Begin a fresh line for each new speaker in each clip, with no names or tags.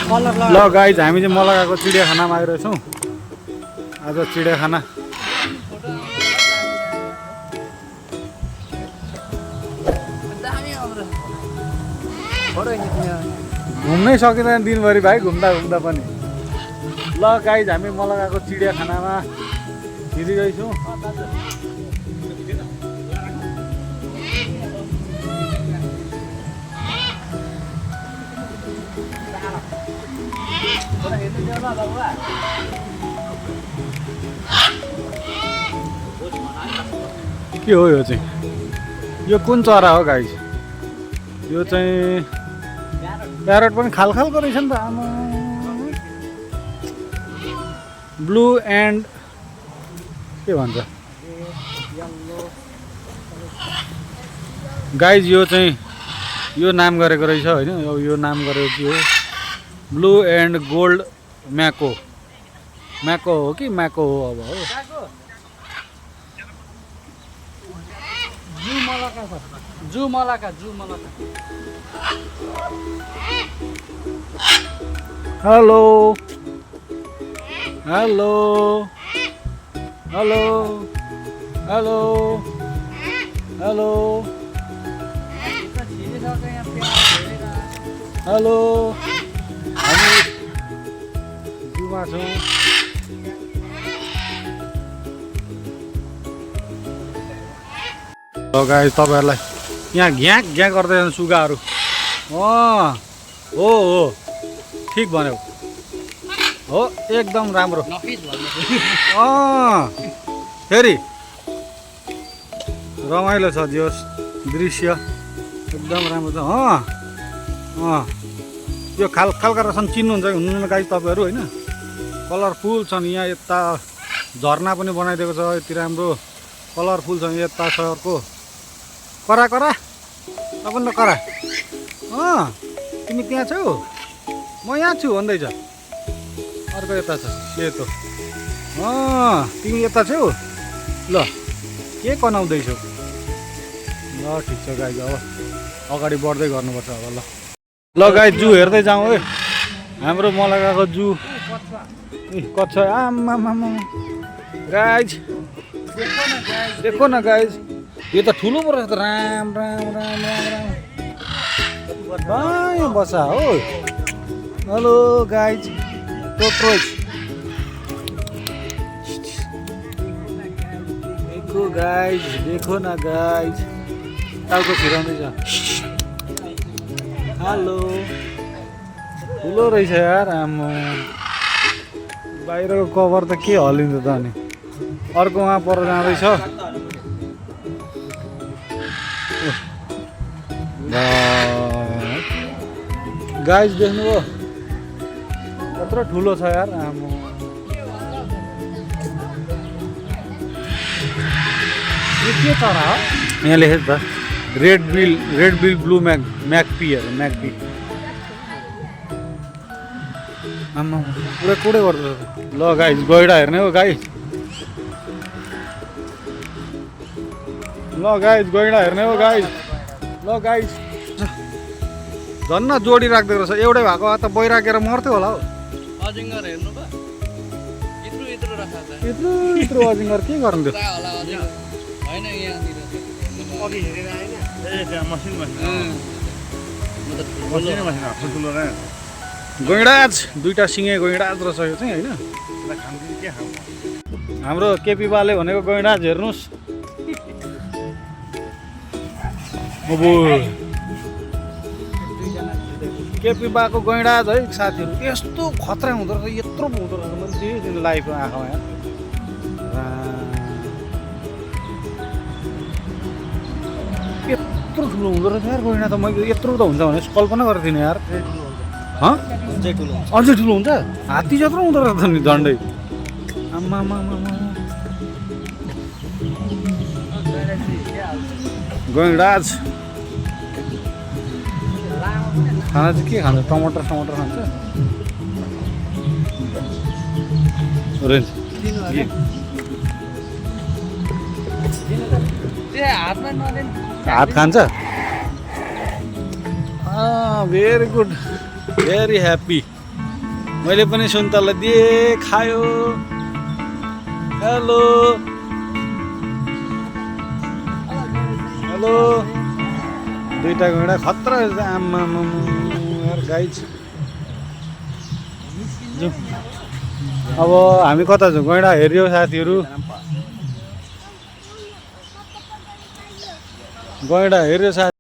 ल गाइज हामी चाहिँ मलगाको चिडियाखानामा आइरहेछौँ आज चिडियाखाना घुम्नै सकिँदैन दिनभरि भाइ घुम्दा घुम्दा पनि ल गाइज हामी मलगाको चिडियाखानामा हिँडिरहेछौँ के हो यो चाहिँ यो कुन चरा हो गाइज यो चाहिँ प्यारट पनि खालखालको रहेछ नि त आमा ब्लू एन्ड के भन्छ गाइज यो चाहिँ यो नाम गरेको रहेछ होइन यो नाम गरेको के हो blue and gold macaw macaw हो कि म्याको हो अब हो
जू मलाका
hello hello hello hello hello hello हामी जूमा छौँ गाइस तपाईहरुलाई यहाँ घ्याक घ्याक गर्दै छन् सुगाहरू हो ठिक भन्यौ हो एकदम राम्रो फेरि रमाइलो छ जोस दृश्य एकदम राम्रो छ यो खालका रहेछन् चिन्नुहुन्छ हुनुहुन्न गाइस तपाईहरु हैन कलरफुल छन् यहाँ यता झरना पनि बनाइदिएको छ यति राम्रो कलरफुल छ यता छ अर्को करा करा अपन त करा तिमी त्यहाँ छौ म यहाँ छु भन्दैछ अर्को यता छ सेतो तिमी यता छौ ल के कनाउँदैछौ ल ठिक छ गाइज अब अगाडि बढ्दै गर्नुपर्छ अब ल गाइज जू हेर्दै जाउँ है हाम्रो मलगाको जू कच्छ आमा गाइज देखो न गाइज यो त ठुलो पो रहेछ त राम राम राम राम राम बसा हो हेलो गाइज टोट्रोज देखो गाइज देखो न गाइज टाउको फिराउँदैछ हेलो ठुलो रहेछ यार आम्मा बाहिरको कभर त के हलिन्छ त अनि अर्को वहाँ पर जाँदैछ गाइज देख्नुभयो कत्रो ठुलो छ यार आम्मा यो के चरा हो यहाँ लेखेको छ रेड बिल ब्लू म्याकपी म्याकपी आम्मा पुरै कुडै गर्दछ ल गाइज गैडा हेर्ने हो गाइज ल गाइज गैडा हेर्ने हो गाइज ल गाइज झन्न जोडी राख्दै रहेछ एउटै भएको त बैरागेर मर्थ्यो होला हौ
अजिङ्गर हेर्नु भयो यत्रो राखा छ
यत्रो अजिङ्गर के गर्नु त्यो
हैन यहाँतिर अघि हेरेर आएन
ए त्यहाँ मसिनमा ठुलो र
गैँडाज दुईटा सिङे गैँडाज रहेछ यो चाहिँ होइन
के खाऊ
हाम्रो केपी बाले भनेको गैँडाज हेर्नुहोस् केपी बाको गैँडाज है साथीहरू यस्तो खतरा हुँदो रहेछ यत्रो हुँदो रहेछ मैले देखेँ लाइफमा आँखामा यार यत्रो ठुलो हुँदो रहेछ यार गैँडा त मैले यत्रो त हुन्छ भने कल्पना गरेको थिइनँ यार अझै ठुलो हुन्छ हात्ती जत्रो हुँदो रहेछ नि झन्डै आम्मा गैँडाज खाना चाहिँ के खान्छ टमाटर खान्छ ओरेन्ज हात खान्छ भेरी गुड भेरी ह्याप्पी मैले पनि सुन्तला दिएँ खायो। हेलो हेलो दुईटा घोडा खतरा आम्मा यार गाइज। अब हामी कता छौँ गैँडा हेऱ्यो साथीहरू गैँडा हेऱ्यो साथी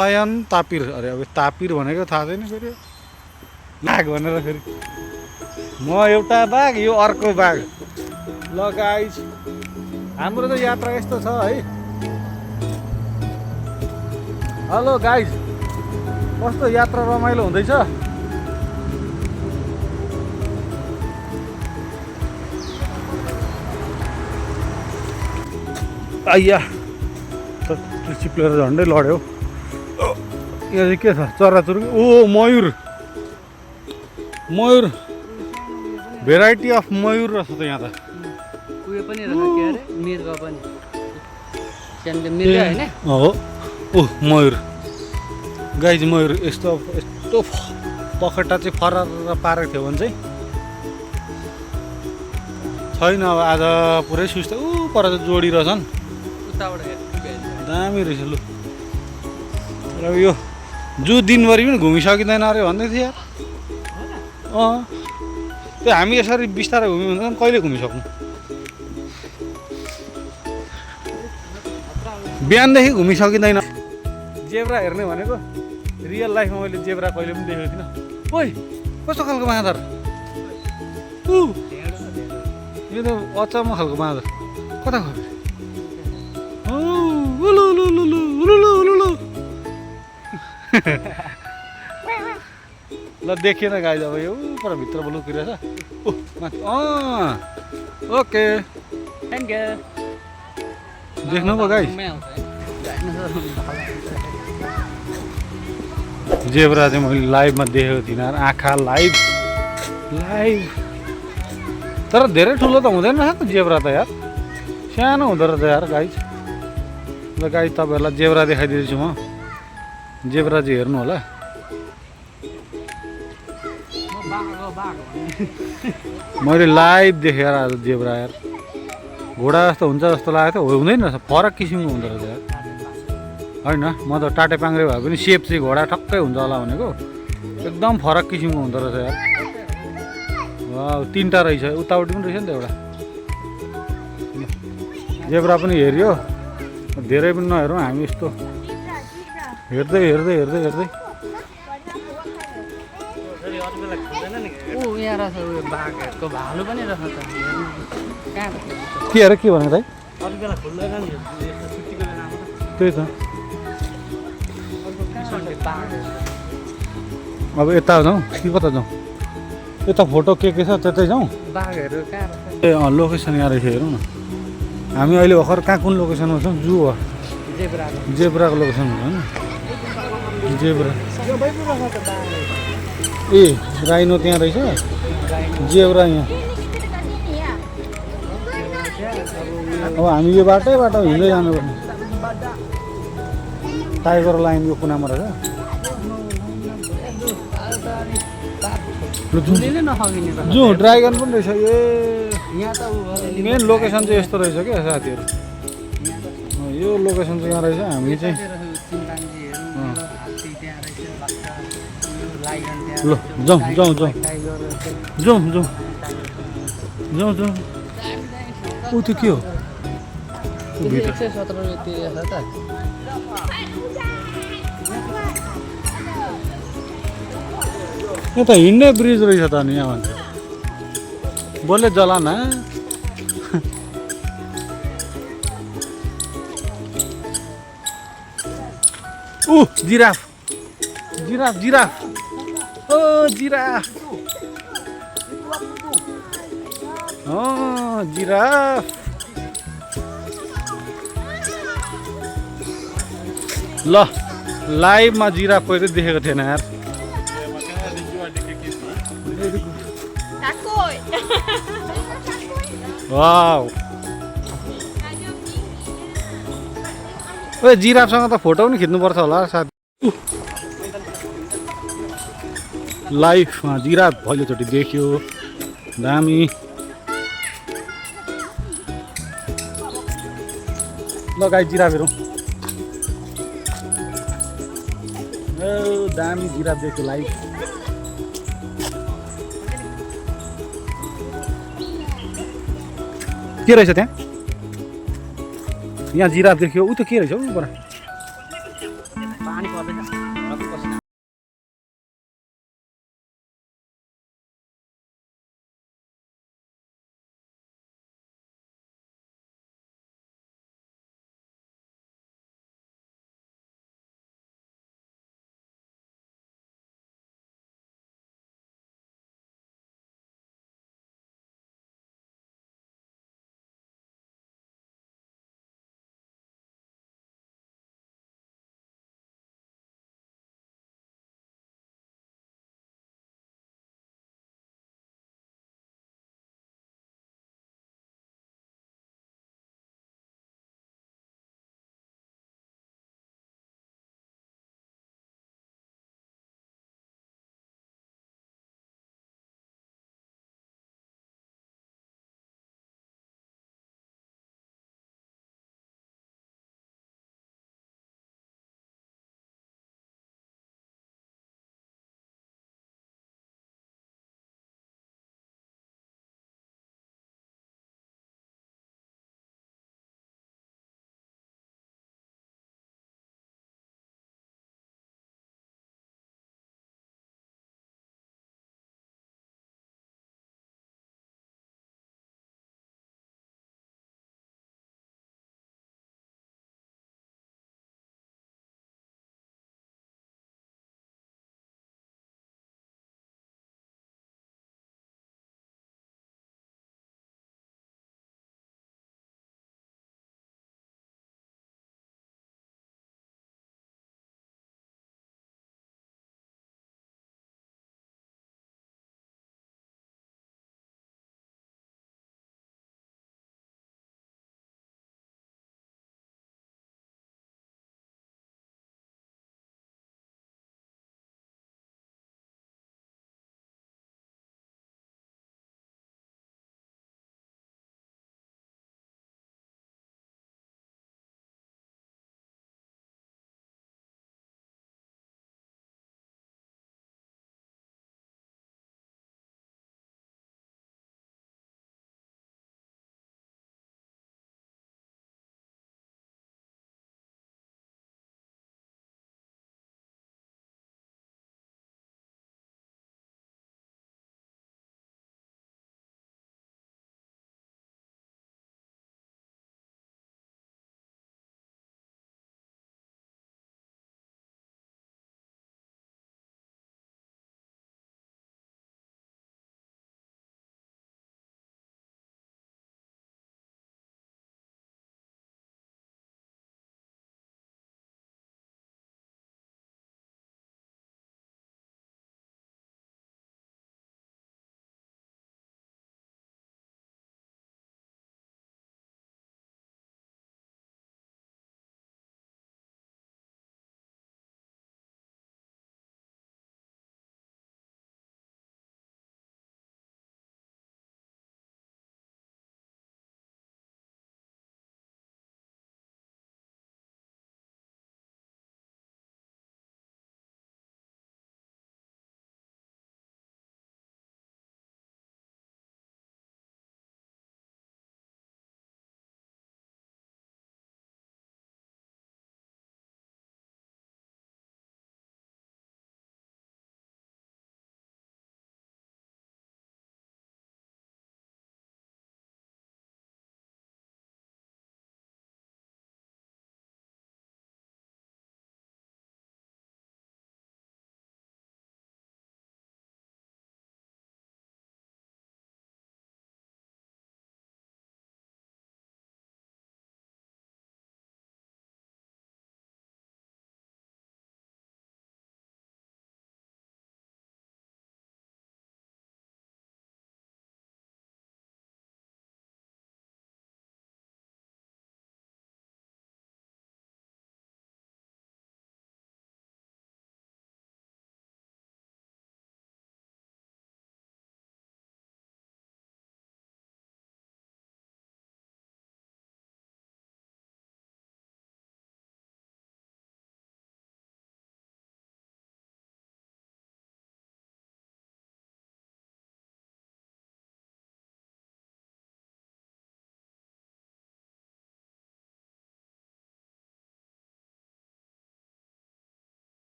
लायन तापिर अरे अब तापिर भनेको थाहा छैन फेरि बाघ भनेर फेरि म एउटा बाघ यो अर्को बाघ। ल गाइस हाम्रो त यात्रा यस्तो छ है। हेलो गाइस कस्तो यात्रा रमाइलो हुँदैछ। आइया त चिप्लेर झन्डै लड्यो। यहाँ चाहिँ के छ चराचुरुङ्गी ओ मयूर मयूर भेराइटी अफ मयूर रहेछ त यहाँ त।
उयो पनि रहेछ के अरे मृग पनि त्यहाँदेखि मृग होइन
हो ओ मयूर गाइज मयूर यस्तो यस्तो पखेटा चाहिँ फरार पारेको थियो भने चाहिँ छैन। अब आज पुरै सुस्ता ऊ पर चाहिँ जोडिरहेछन्
उताबाट
दामी रहेछ लु। र यो जू दिनभरि पनि घुमिसकिँदैन अरे भन्दै थियो यार। त्यो हामी यसरी बिस्तारै घुम्यो भने कहिले घुमिसक्नु। बिहानदेखि घुमिसकिँदैन। जेब्रा हेर्ने भनेको रियल लाइफमा मैले जेब्रा कहिले पनि देखेको थिइनँ। ओइ कस्तो खालको बाँदर यो त अचम्म खालको बाँदर कता गयो ओ उलु उलु उलु उलु उलु उलु उलु ल देखिएन गाई अब यो पर भित्र लुकिरहेछ ओ माथि ओके
थ्याङ्क यू
देख्नु पो गाई जेब्रा चाहिँ मैले लाइभमा देखेको थिइनँ आँखा लाइभ तर धेरै ठुलो त हुँदैन रहेछ जेब्रा त यार सानो हुँदो रहेछ यार गाई ल गाई तपाईँहरूलाई जेब्रा देखाइदिँदैछु म जेब्रा चाहिँ हेर्नु होला मैले लाइभ देखेर आज जेब्रा यार घोडा जस्तो हुन्छ जस्तो लागेको थियो हुँदैन रहेछ फरक किसिमको हुँदो रहेछ यार होइन म त टाटे पाङ्रे भए पनि सेप चाहिँ घोडा ठक्कै हुन्छ होला भनेको एकदम फरक किसिमको हुँदो रहेछ यार वा तिनवटा रहेछ उतापट्टि पनि रहेछ नि त एउटा जेब्रा पनि हेऱ्यो धेरै पनि नहेरौँ हामी यस्तो हेर्दै हेर्दै हेर्दै हेर्दै
ऊ यहाँ रहेछ उयो बाघहरूको भालु पनि रहेछ त कहाँ
के अरे के भनेको दाइ
अरू बेला खुल्दैन नि यस्तो छुट्टीको बेलामा
त्यही त
किसनले बाघ
अब यता जाउँ कि कता जाउँ यता फोटो के छ त्यतै जाउँ
बाघहरू कहाँ रहेछ
ए लोकेसन यहाँ रहेछ हेरौँ न हामी अहिले भर्खर कहाँ कुन लोकेसनमा छौँ जू हो
जेब्राको
जेब्राको लोकेसन हुन्छ होइन जेब्रा ए राइनो त्यहाँ रहेछ जेब्रा यहाँ अब हामी यो बाटैबाट हिँड्दै जानुपर्ने टाइगर लाइन यो कुनामा रहेछ
झुलीले नखगिने रहेछ
जू ड्राइगन पनि रहेछ ए
यहाँ त ऊ अलिअलि
मेन लोकेसन चाहिँ यस्तो रहेछ क्या साथीहरू यो लोकेसन चाहिँ यहाँ रहेछ हामी चाहिँ
चिम्पान्जीहरू हात्ती त्यहाँ रहेछ बाख्रा यो लायन त्यहाँ
ल जाउँ जाउँ जाउँ
टाइगर रहेछ
जाउँ जाउँ जाउँ जाउँ ऊ त्यो के हो
117 रुपियाँ तिरेछ त
यो त हिँड्ने ब्रिज रहेछ त नि यहाँ बोले जलाना ऊ जिराफ जिराफ जिराफ ओ जिराफ जिराफ ल लाइभमा जिराफ कहिले देखेको थिएन यार वाउ ओए जिराफसँग त फोटो पनि खिच्नुपर्छ होला साथी लाइफमा जिराफ पहिलोचोटि देख्यो दामी ल गाई जिराफ हेरौँ ए दामी जिराफ देख्यो लाइफ के रहेछ त्यहाँ यहाँ जिराफ देख्यो ऊ त के रहेछ हौ बडा
पानी पर्दैछ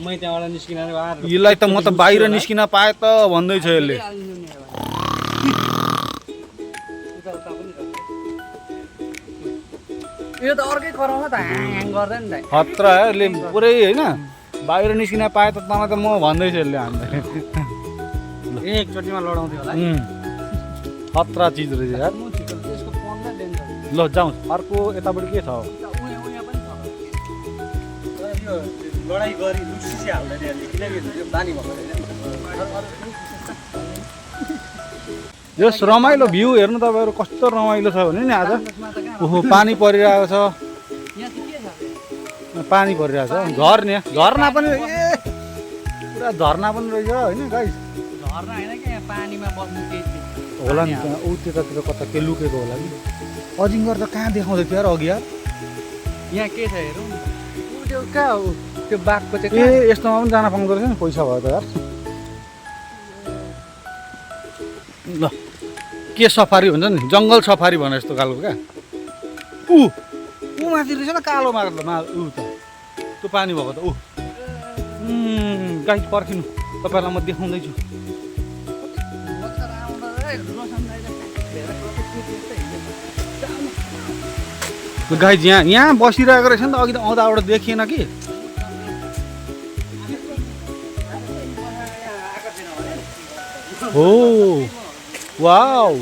मै त्यहाँबाट निस्किन बाहिर
यसलाई त म त बाहिर निस्किन पाएँ त भन्दैछ यसले।
यो त अर्कै कराउँछ त ह्याङ गर्दैन नि त
खतरा यसले पुरै होइन बाहिर निस्किन पाएँ त तँलाई त म भन्दैछु यसले हामीलाई।
एकचोटिमा लडाउँथ्यो होला
खतरा चिज रहेछ यार।
म छिटो त्यसको 15 डेन्जर
ल जाउँ अर्को यतापट्टि के छ?
उहाँ पनि छ तर यो लडाइँ गरी लुसिसी हाल्दैन यसले किनकि यो बानी भएको
यस रमाइलो भ्यू हेर्नु तपाईँहरू कस्तो रमाइलो छ भने नि आज। ओहो पानी परिरहेको छ,
यहाँ चाहिँ के छ
पानी परिरहेको छ। झर्ना पनि ए पुरा झर्ना पनि रहेछ होइन गाइस।
झर्ना होइन क्या यहाँ पानीमा बस्नु केही
होला नि त्यहाँ ऊ त्यतातिर कता के लुकेको होला नि। अजिङ्गर त कहाँ देखाउँदै थियो यार अघि यार।
यहाँ के छ हेरौँ ऊ त्यो कहाँ हो त्यो बाघको चाहिँ
ए यस्तोमा पनि जान पाउँदो रहेछ नि पैसा भयो त यार। ल के सफारी हुन्छ नि जङ्गल सफारी भने जस्तो खालको क्या। ऊ माथि रहेछ न कालो मार्ग ऊ त त्यो पानी भएको त ऊ गाइस पर्खिनु तपाईँलाई म देखाउँदैछु। गाइस यहाँ बसिरहेको रहेछ नि त अघि त आउँदाबाट देखिएन कि। हो वाउ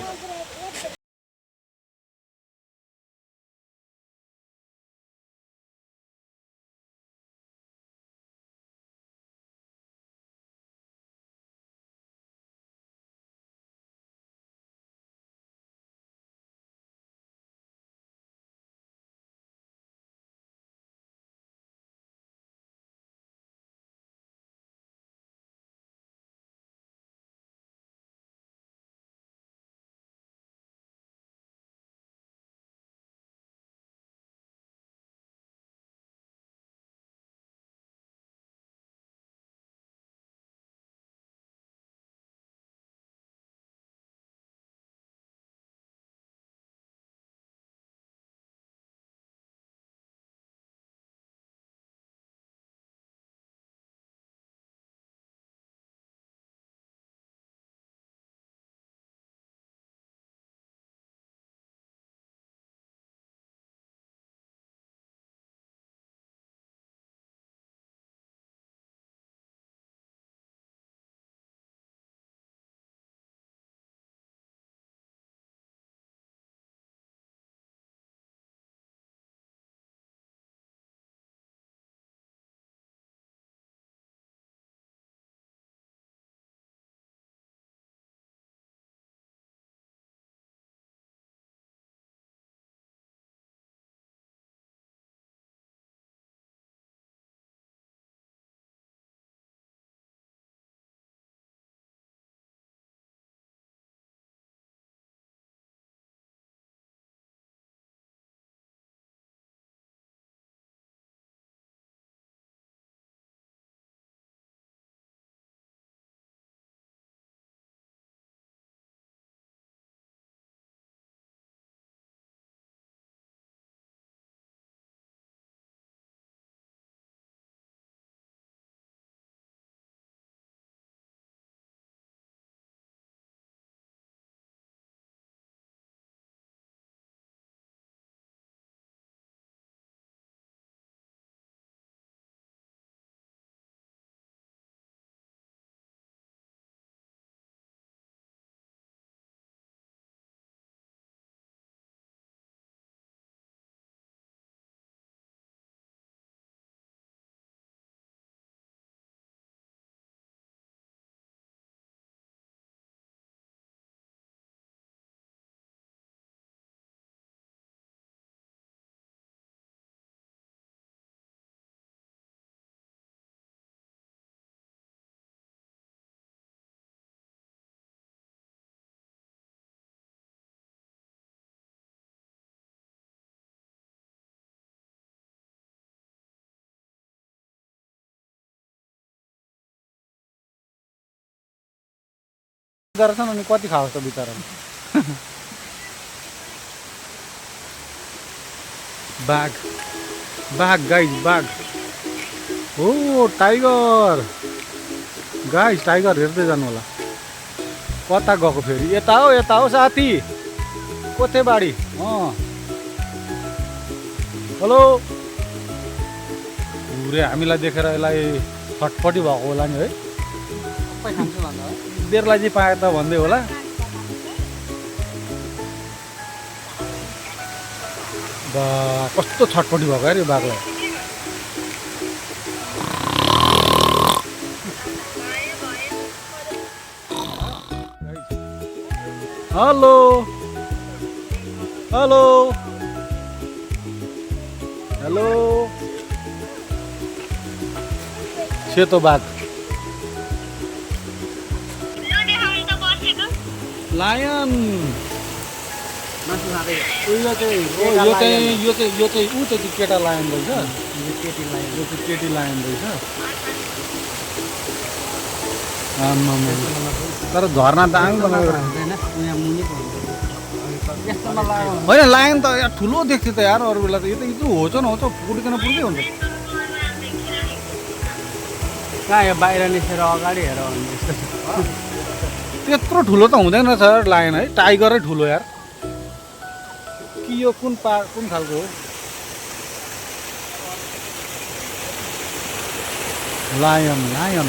रहेछ अनि कति खाओस् त बिचराले। बाघ बाघ गाइस बाघ हो टाइगर गाइस, टाइगर हेर्दै जानु होला। कता गएको फेरि? यता हो साथी, कोथेबाडी। हेलो। पुरै हामीलाई देखेर यसलाई छटपटी भएको होला नि है।
सबै खान्छु भन्दा हो।
बेरलाई चाहिँ पाए त भन्दै होला। बा कस्तो छटपटी भएको यार यो बाघलाई। Hello hello hello. सेतो बाघ लायन।
मासु खाँदै
यो चाहिँ ऊ चाहिँ केटा लायन रहेछ।
केटी लाइन
यो चाहिँ केटी लायन रहेछ। आम्मामा। तर झर्ना दामी बनाएको रहेछ।
हुँदैन यहाँ मुनिको हुन्छ यस्तोमा लाग्यो
होइन लायन त यार ठुलो देख्थ्यो त यार अरू बेला त। यो त यत्रो होच न होच पुर्किन पुर्कै हुन्छ।
कहाँ यो बाहिर निस्केर अगाडि हेर भने जस्तो
त्यत्रो ठुलो त हुँदैन सर लायन है। टाइगरै ठुलो यार। कि यो कुन खालको हो? Lion lion.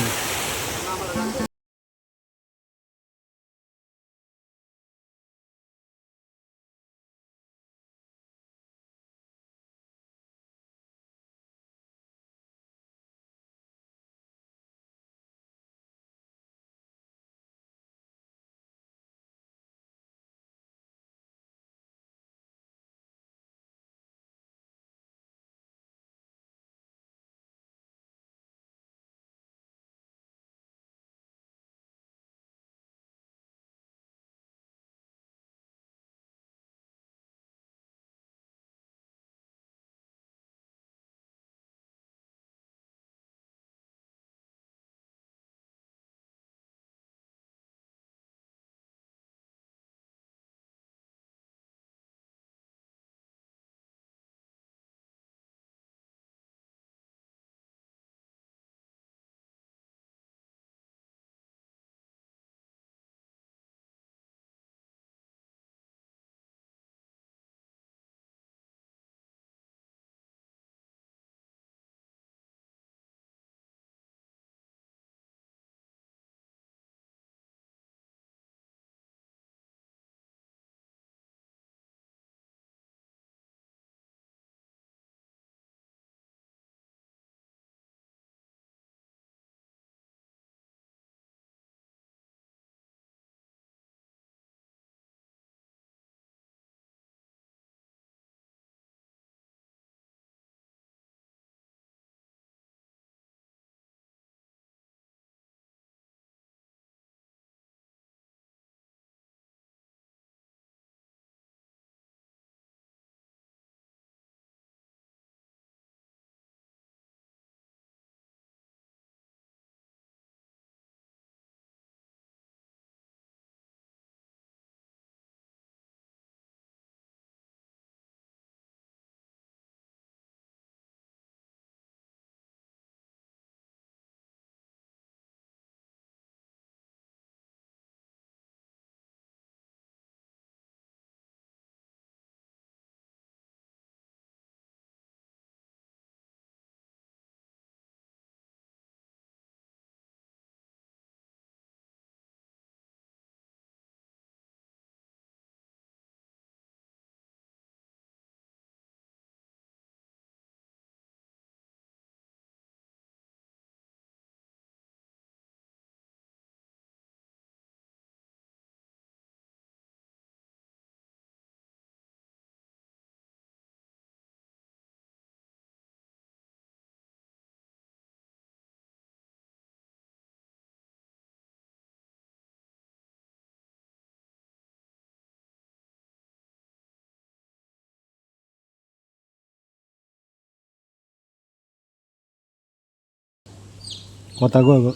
कता गयो?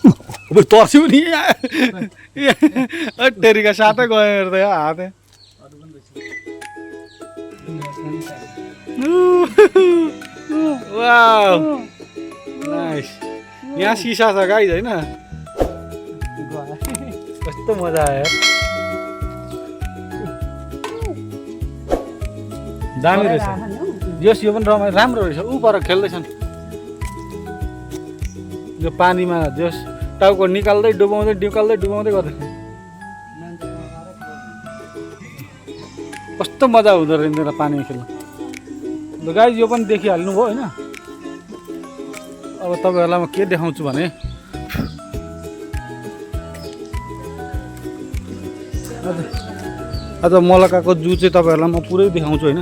अब तर्स्यौ नि टेरीका साथै गयो हेर्दै हात। वाउ नाइस यहाँ सिसा छ गाइज होइन कस्तो मजा आयो दामी रहेछ यस यो पनि राम्रो रहेछ ऊ पर खेल्दैछन् यो पानीमा जस टाउको निकाल्दै डुबाउँदै गर्दै कस्तो मजा हुँदो रहेछ पानीमा खेल्नु ल गाइज यो पनि देखिहाल्नु भयो होइन अब तपाईँहरूलाई म के देखाउँछु भने आज मलकाको जू चाहिँ तपाईँहरूलाई म पुरै देखाउँछु होइन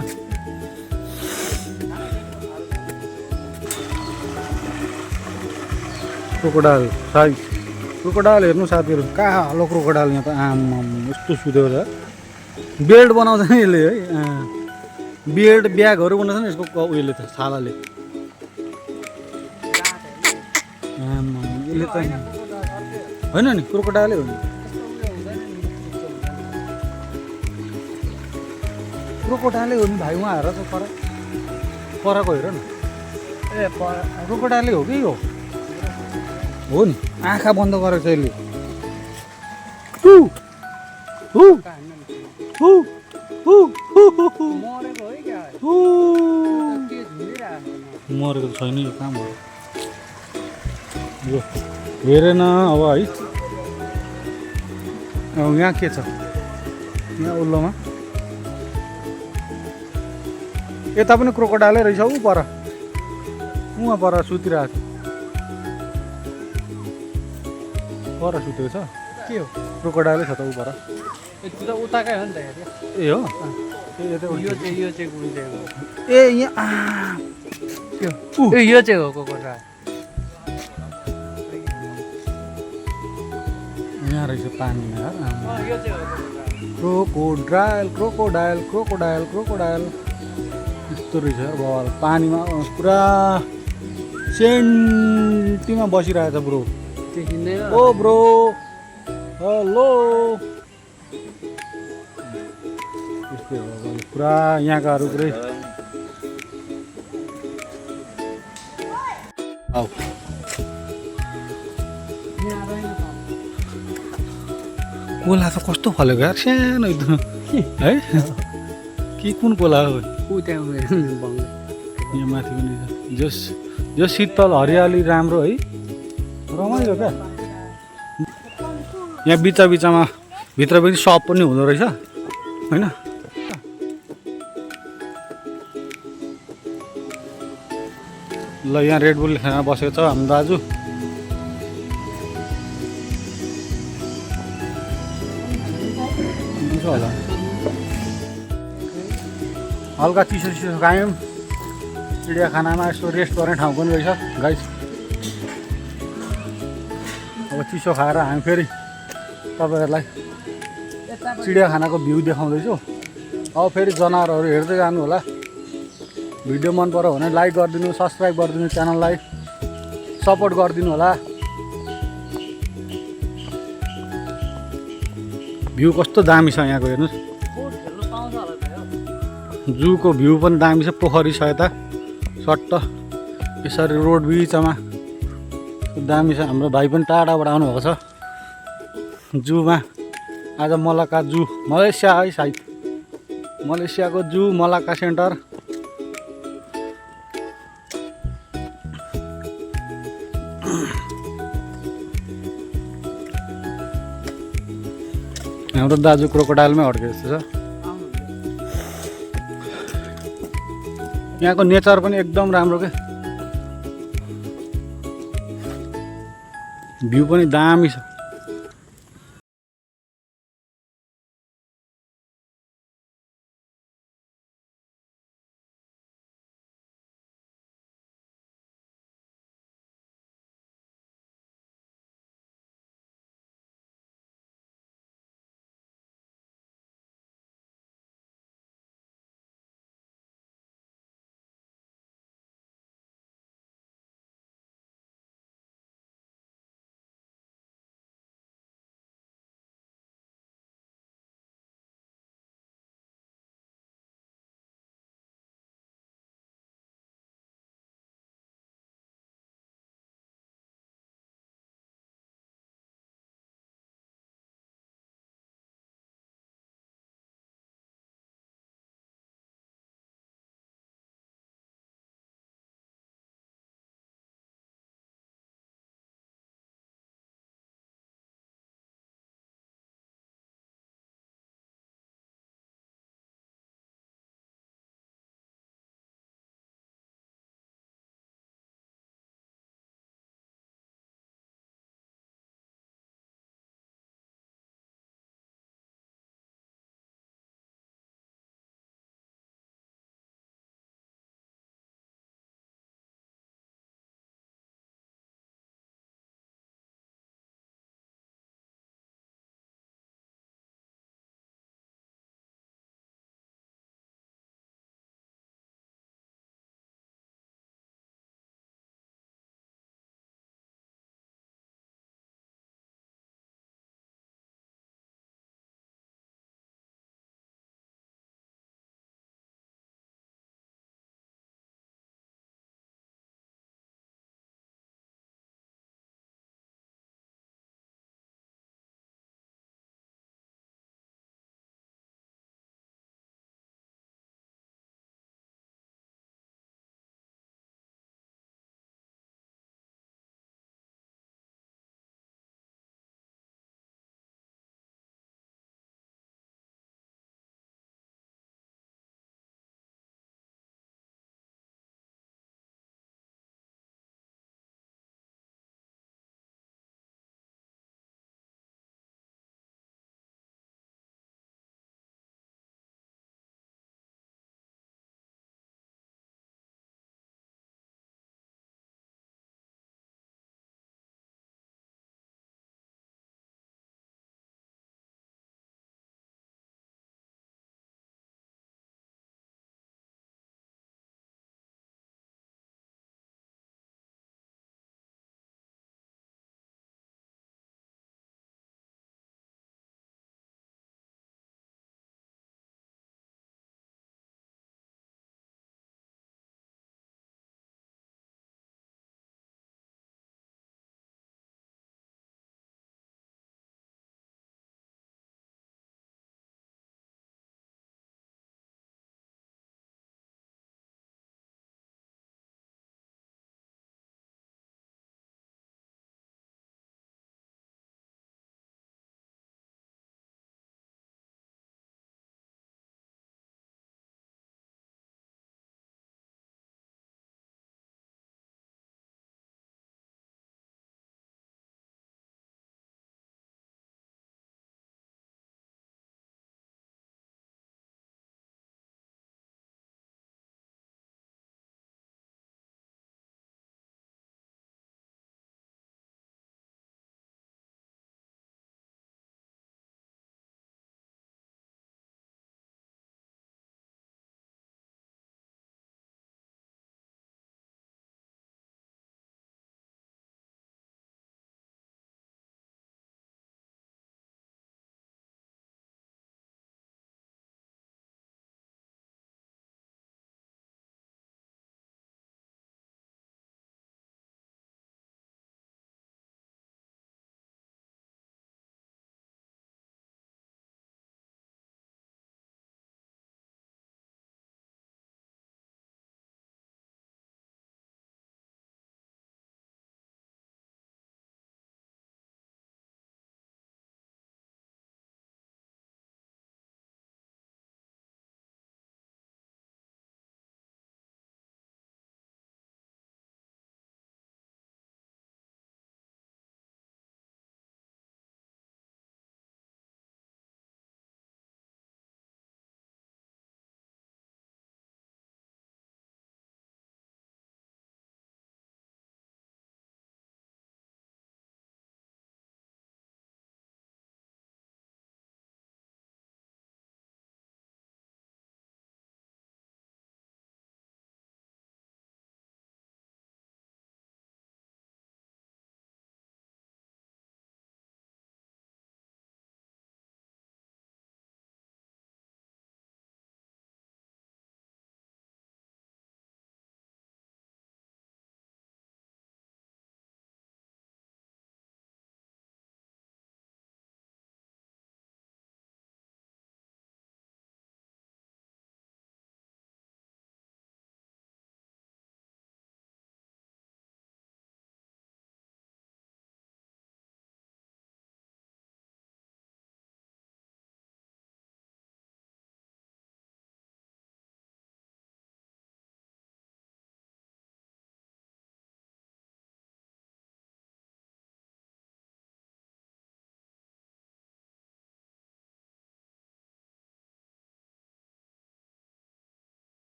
क्रोकोडाइल साइज क्रोकोडाइल हेर्नु साथीहरू कालो क्रोकोडाइल यहाँ त आम यस्तो सुतेको छ बेल्ट बनाउँछ नि यसले है बेल्ट ब्यागहरू बनाउँछ नि यसको उयोले त छालाले यसले त होइन नि क्रोकोडाइलै हो नि क्रोकोडाइलै हो नि भाइ उहाँ हेर त परको हेर न ए क्रोकोडाइलै हो कि हो नि आँखा बन्द गरेको छ यसले मरेको छैन यो कहाँ मऱ्यो यो हेरेन अब है अब यहाँ के छ यहाँ उल्लोमा यता पनि क्रोकोडाइलै रहेछ ऊ पर उहाँ पर सुतिरहेको पर सुतेको छ
के हो
क्रोकोडाइलै छ त ऊ पर
उताकै हो नि त
ए हो
यो चाहिँ कुन चाहिँ हो
ए यहाँ
यो चाहिँ हो कोकोडा
यहाँ रहेछ पानीमा
यो चाहिँ हो
क्रोकोडाइल यस्तो रहेछ बल पानीमा पुरा सेन्टीमा बसिरहेछ ब्रो
देखिँदैन
ओ ब्रो हेलो यस्तै हो पुरा यहाँकाहरू पुरै आऊ कोला त कस्तो फलेको यार सानो एकदम है कि कुन कोला हो यहाँ माथि पनि छ जो शीतल हरियाली राम्रो है रमाइलो क्या यहाँ बिचमा भित्र पनि सप पनि हुँदो रहेछ होइन ल यहाँ रेडबुल खाना बसेको छ हाम्रो दाजु होला हल्का चिसो खायौँ चिडियाखानामा यस्तो रेस्ट गर्ने ठाउँ पनि रहेछ गाइस अब चिसो खाएर हामी फेरि तपाईँहरूलाई चिडियाखानाको भ्यू देखाउँदैछु अब फेरि जनावरहरू हेर्दै जानु होला भिडियो मन पर्यो भने लाइक गरिदिनु सब्सक्राइब गरिदिनु च्यानललाई सपोर्ट गरिदिनु होला भ्यू कस्तो दामी छ यहाँको हेर्नुहोस् जूको भ्यू पनि दामी छ पोखरी छ यता सट्ट यसरी रोड बिचमा दामी छ हाम्रो भाइ पनि टाढाबाट आउनुभएको छ जूमा आज मलक्का जू मलेसिया है सायद मलेसियाको जू मलक्का सेन्टर हाम्रो दाजु क्रोकोडाइलमै अड्के जस्तो छ यहाँको नेचर पनि एकदम राम्रो के भ्यू पनि दामी छ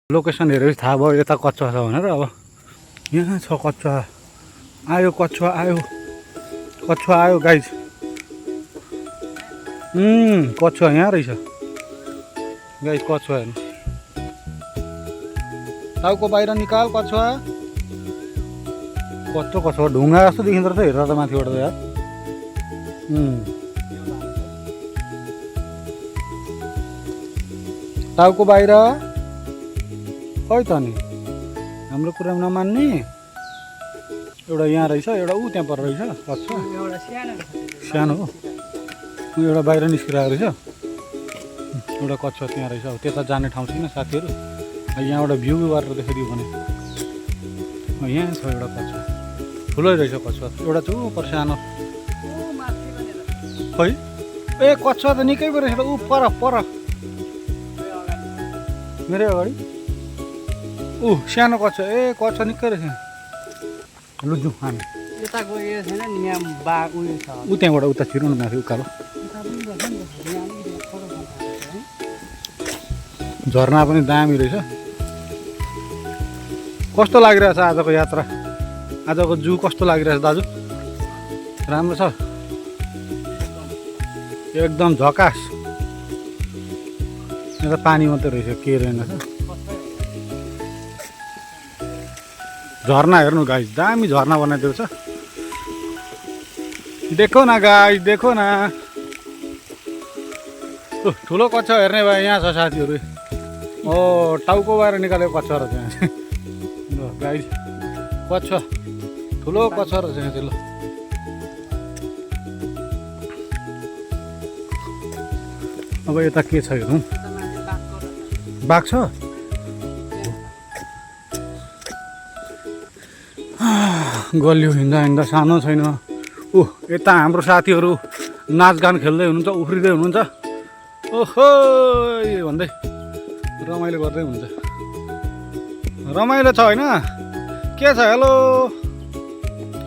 लोकेसन हेरेपछि थाहा भयो यता कच्छुवा छ भनेर। अब यहाँ छ कच्छुवा, आयो कच्छुवा आयो, कच्छुवा आयो गाइज। कच्छुवा यहाँ रहेछ गाइज, कच्छुवा हेर्नु। टाउको बाहिर निकाल कच्छुवा। कस्तो कच्छुवा ढुङ्गा जस्तो देखिँदो रहेछ हेरेर त माथिबाट त यार। टाउको बाहिर खै त नि, हाम्रो कुरा नमान्ने। एउटा यहाँ रहेछ, एउटा ऊ त्यहाँ पर रहेछ कच्छुवा, सानो हो। एउटा बाहिर निस्किरहेको रहेछ, एउटा कच्छुवा त्यहाँ रहेछ। अब त्यता जाने ठाउँ छैन साथीहरू, यहाँबाट भ्यू गरेर देखाइदियो भने। यहाँ छ एउटा कच्छुवा, ठुलै रहेछ कच्छुवा। एउटा चाहिँ ऊ पर सानो खै। ए कच्छुवा त निकै पो रहेछ त, ऊ पर पर मेरै अगाडि। ऊ सानो कच्छुवा, ए कच्छुवा निकै रहेछ। लु जाउँ हामी।
यताको यो छैन नि, यहाँ बाघ उयो छ।
ऊ त्यहाँबाट उता छिर्नु न माथि उकालो। झरना पनि दामी रहेछ। कस्तो लागिरहेछ आजको यात्रा, आजको जू कस्तो लागिरहेछ दाजु? राम्रो छ एकदम झकास। यहाँ त पानी मात्रै रहेछ, के रहेनछ। झरना हेर्नु गाइस, दामी झरना बनाइदिएको छ। देखो न गाइस, देखो न। ठुलो कच्छुवा हेर्ने भए यहाँ छ साथीहरू। ओ टाउको बाहिर निकालेको कच्छुवा रहेछ यहाँ गाइस, कच्छुवा ठुलो कच्छुवा रहेछ यहाँ चाहिँ। ल अब यता के छ हेरौँ। बाघ छ, गलियो हिँड्दा हिँड्दा सानो छैन। यता हाम्रो साथीहरू नाचगान खेल्दै हुनुहुन्छ, उफ्रिँदै हुनुहुन्छ। ओहो भन्दै रमाइलो गर्दै हुन्छ। रमाइलो छ होइन? के छ? हेलो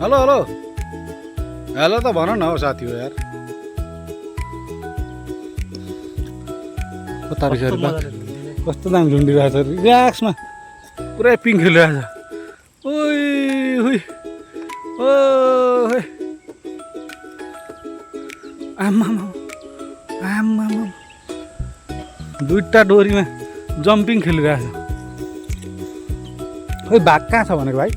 हेलो हेलो हेलो त भन न हौ साथी हो यार। कता रहेछ अरे बाघ, कस्तो दामी झुन्डिरहेछ रिल्याक्समा, पुरै पिङ खेलिरहेछ। ओइ हुइ ओ आम्मा आम्मा, दुईवटा डोरीमा जम्पिङ खेलिरहेछ। खोइ बाघ कहाँ छ भनेको भाइ?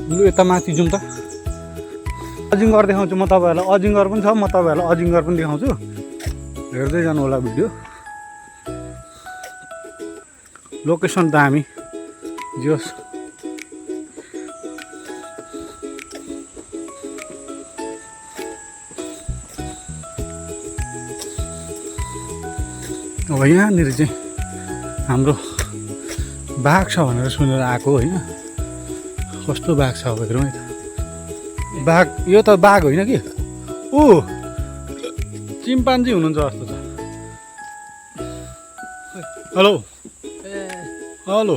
लु यता माथि जाउँ त। अजिङ्गर देखाउँछु म तपाईँहरूलाई, अजिङ्गर पनि छ, म तपाईँहरूलाई अजिङ्गर पनि देखाउँछु। हेर्दै जानु होला भिडियो। लोकेसन दामी जोस्। अब यहाँनिर चाहिँ हाम्रो बाघ छ भनेर सुनेर आएको होइन। कस्तो बाघ छ अब हेरौँ है त। बाघ, यो त बाघ होइन कि, ऊ चिम्पान्जी हुनुहुन्छ जस्तो छ। हेलो हेलो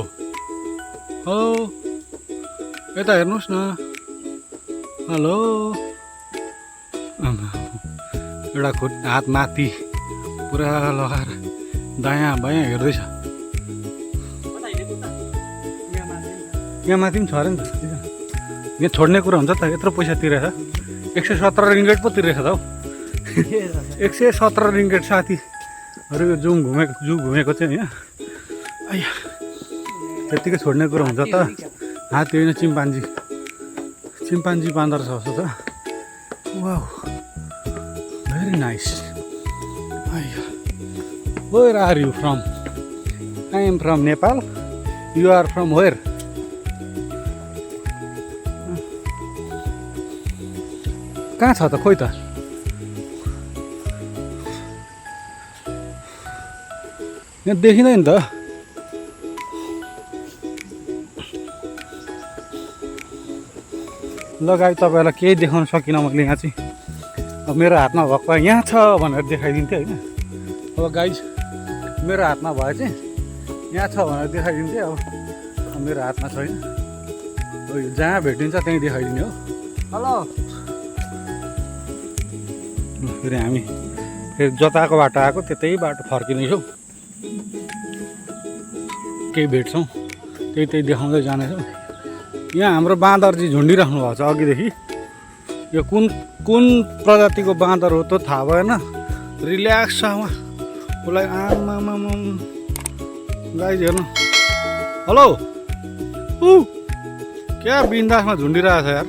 हेलो यता हेर्नुहोस् न। हेलो एउटा हात माथि पुरा लगाएर दायाँ बायाँ हेर्दैछ। यहाँ माथि पनि छ अरे नि त, यहाँ छोड्ने कुरा हुन्छ त। यत्रो पैसा तिरेछ, 117 रिङ्गेट पो तिरेछ त हौ। 117 रिङ्गेट साथीहरू यो जू घुमेको चाहिँ यहाँ। आइया त्यत्तिकै छोड्ने कुरा हुन्छ त। हात्ती होइन, चिम्पान्जी बाँदर छ जस्तो छ। Wow very nice. आइया where are you from? I am from Nepal. You are from where? कहाँ छ त खोइ त? यहाँ देखिँदैन त। लगाइ तपाईँहरूलाई केही देखाउन सकिनँ मैले यहाँ चाहिँ। अब मेरो हातमा भएको भए यहाँ छ भनेर देखाइदिन्थेँ होइन। अब गाइज मेरो हातमा भए चाहिँ यहाँ छ भनेर देखाइदिन्थेँ। अब मेरो हातमा छैन। अब जहाँ भेटिन्छ त्यहीँ देखाइदिने हो। हेलो फेरि हामी फेरि जताको बाटो आएको त्यतै बाटो फर्किँदैछौँ। केही भेट्छौँ त्यही देखाउँदै जानेछौँ। यहाँ हाम्रो बाँदर चाहिँ झुन्डिराख्नु भएको छ अघिदेखि। यो कुन प्रजातिको बाँदर हो त थाहा भएन, रिल्याक्स छ उहाँ। उसलाई आमामा गाइज हेर्नु। हेलो क्या बिन्दासमा झुन्डिरहेको छ यार।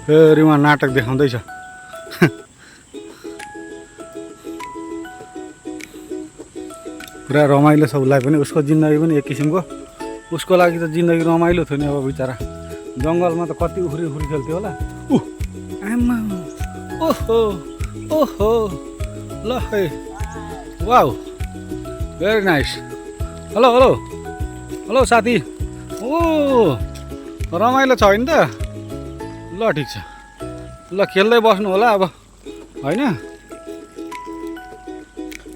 फेरि उहाँ नाटक देखाउँदैछ। पुरा रमाइलो छ उसलाई पनि, उसको जिन्दगी पनि एक किसिमको। उसको लागि त जिन्दगी रमाइलो थियो नि। अब बिचरा जङ्गलमा त कति उफ्री खेल्थ्यो होला। आमा ओहो ओहो ल है wow very nice. Hello hello hello साथी। ओ रमाइलो छ होइन त? ल ठिक छ, ल खेल्दै बस्नु होला अब होइन।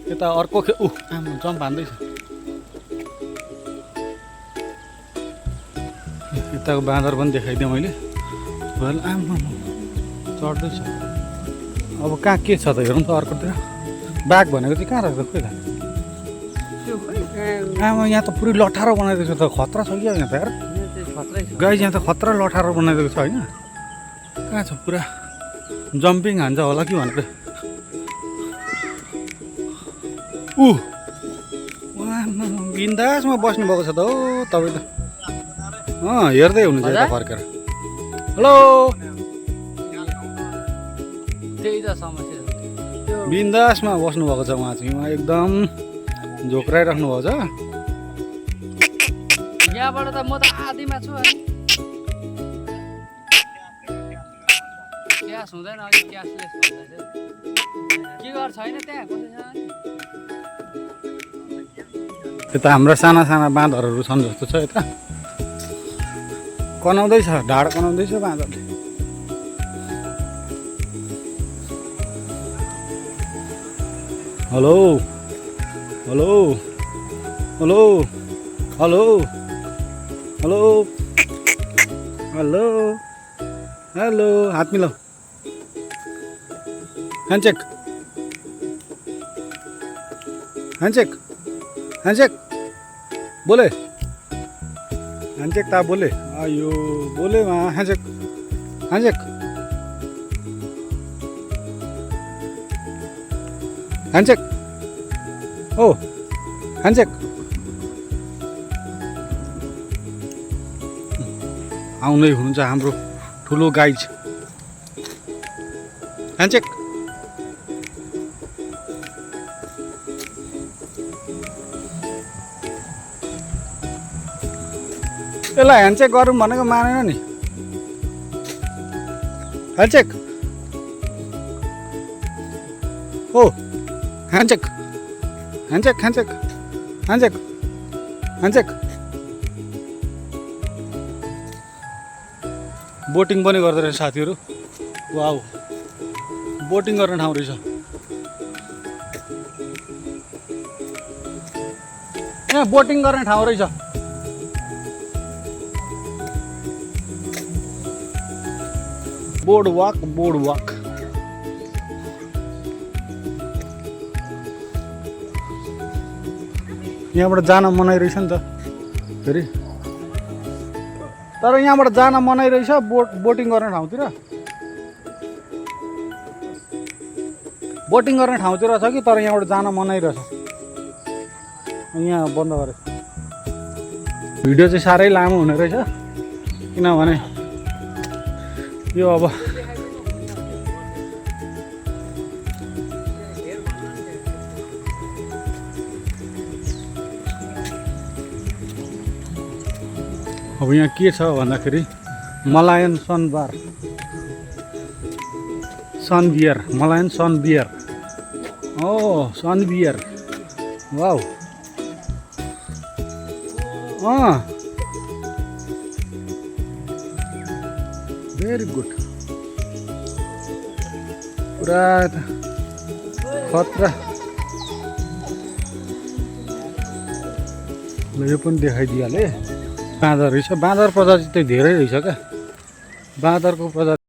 यता अर्को आमा जम्प हान्दैछ। यताको बाँदर पनि देखाइदिएँ मैले। आमा चढ्दैछ। अब कहाँ के छ त हेरौँ त अर्कोतिर। बाघ भनेको चाहिँ कहाँ राख्छ खोइ त? आमा यहाँ त पुरै लठारो बनाइदिएको छ त। खतरा छ क्या यहाँ त यार। गाई यहाँ त खतरा लठारो बनाइदिएको छ होइन। कहाँ छ पुरा जम्पिङ हान्छ होला कि भनेको। बिन्दासमा बस्नुभएको छ त हो तपाईँ त। हेर्दै हुनुहुन्छ यता फर्केर। हेलो
त्यही त समस्या छ।
बिन्दासमा बस्नुभएको छ उहाँ चाहिँ। उहाँ एकदम झोक्राइराख्नु भएको छ।
यहाँबाट त म त आधीमा छु। क्यास हुँदैन, अघि क्यासलेस भन्दैछ। के गर्छ छैन त्यहाँ कसैसँग?
यता हाम्रा साना साना बाँदरहरू छन् जस्तो छ। यता कनाउँदैछ, ढाड कनाउँदैछ बाँदरले। Hello hello hello hello hello hello hello हात मिलाऊ। ह्यान्डसेक ह्यान्डसेक ह्यान्डसेक बोले। ह्यान्डसेक ता बोले। आयो बोले वहाँ ह्यान्डसेक ह्यान्डसेक ह्यान्डसेक ओ ह्यान्डसेक। आउँदै हुनुहुन्छ हाम्रो ठुलो गाइज। ह्यान्डसेक यसलाई ह्यान्डसेक गरौँ भनेको मानेन नि। ह्यान्डसेक हो handshake handshake handshake handshake handshake. Boating पनि गर्दो रहेछ साथीहरू। वाउ बोटिङ गर्ने ठाउँ रहेछ यहाँ। बोटिङ गर्ने ठाउँ रहेछ। बोर्ड वाक यहाँबाट जान मनाइ रहेछ नि त फेरि। तर यहाँबाट जान मनाइ रहेछ बोटिङ गर्ने ठाउँतिर। बोटिङ गर्ने ठाउँतिर छ कि, तर यहाँबाट जान मनाइ रहेछ। यहाँ बन्द गरेछ। भिडियो चाहिँ साह्रै लामो हुने रहेछ, किनभने यो अब यहाँ के छ भन्दाखेरि मलायन सनबियर मलायन सनबियर। ओ सनबियर वाउ। Very good. पुरा खतरा। यो पनि देखाइदिइहालेँ। बाँदर रहेछ। बाँदर प्रजाति चाहिँ धेरै रहेछ क्या। बाँदरको प्रजाति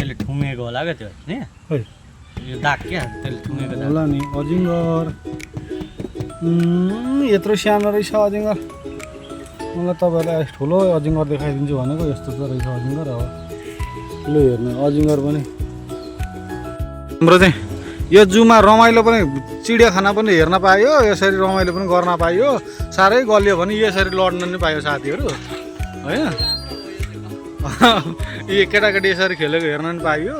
त्यसले ठुङ्गेको होला क्या त्यो नि
खै
यो दाग क्या त्यसले ठुङ्गेको दाग
होला नि अजिङ्गर यत्रो सानो रहेछ अजिङ्गर मलाई तपाईँलाई ठुलो अजिङ्गर देखाइदिन्छु भनेको यस्तो त रहेछ अजिङ्गर अब लु हेर्नु अजिङ्गर पनि हाम्रो चाहिँ यो जूमा रमाइलो पनि चिडियाखाना पनि हेर्न पायो यसरी रमाइलो पनि गर्न पायो साह्रै गलियो भने यसरी लड्न नि पायो साथीहरू होइन यी केटाकेटी यसरी खेलेको हेर्न नि पाइयो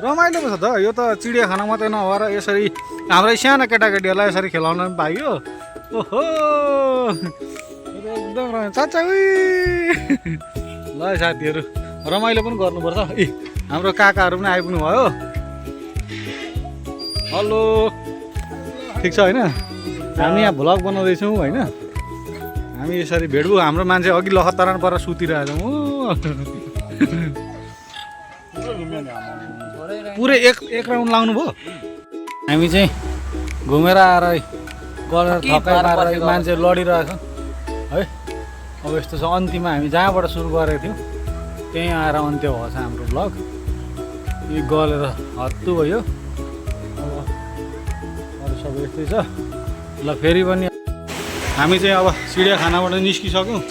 रमाइलो पो छ त यो त चिडियाखाना मात्रै नभएर यसरी हाम्रै साना केटाकेटीहरूलाई यसरी खेलाउन पनि पाइयो ओहो यो त एकदम रमाइलो चाचा ल साथीहरू रमाइलो पनि गर्नुपर्छ हाम्रो काकाहरू पनि आइपुग्नु भयो हेलो ठिक छ होइन हामी यहाँ भ्लग बनाउँदैछौँ होइन हामी यसरी भेट्बु हाम्रो मान्छे अघि लखतरान पर सुतिरहेछौँ पुरै एक राउन्ड लाउनु भयो हामी चाहिँ घुमेर आएर गरेर थकाइ पारेर मान्छे लडिरहेछ है अब यस्तो छ अन्तिममा हामी जहाँबाट सुरु गरेको थियौँ त्यहीँ आएर अन्त्य भएको छ हाम्रो भ्लग यी गलेर हत्तु भयो अब अरू सबै यस्तै छ ल फेरि पनि हामी चाहिँ अब चिडियाखानाबाट निस्किसक्यौँ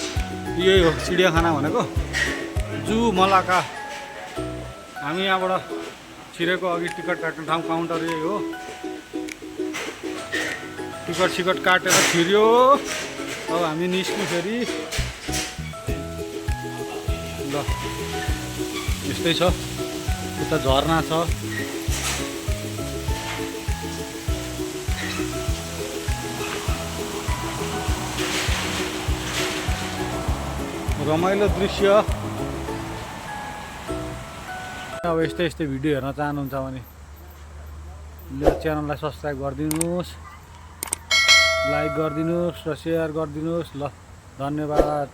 यही हो चिडियाखाना भनेको जू मलाका हामी यहाँबाट छिरेको अघि टिकट काट्ने ठाउँ काउन्टर यही हो टिकट सिकट काटेर छिर्यो अब हामी निस्क्यौँ फेरि ल यस्तै छ उता झरना छ रमाइलो दृश्य अब यस्तै यस्तै भिडियो हेर्न चाहनुहुन्छ भने च्यानललाई सब्सक्राइब गरिदिनुहोस् लाइक गरिदिनुहोस् र सेयर गरिदिनुहोस् ल धन्यवाद।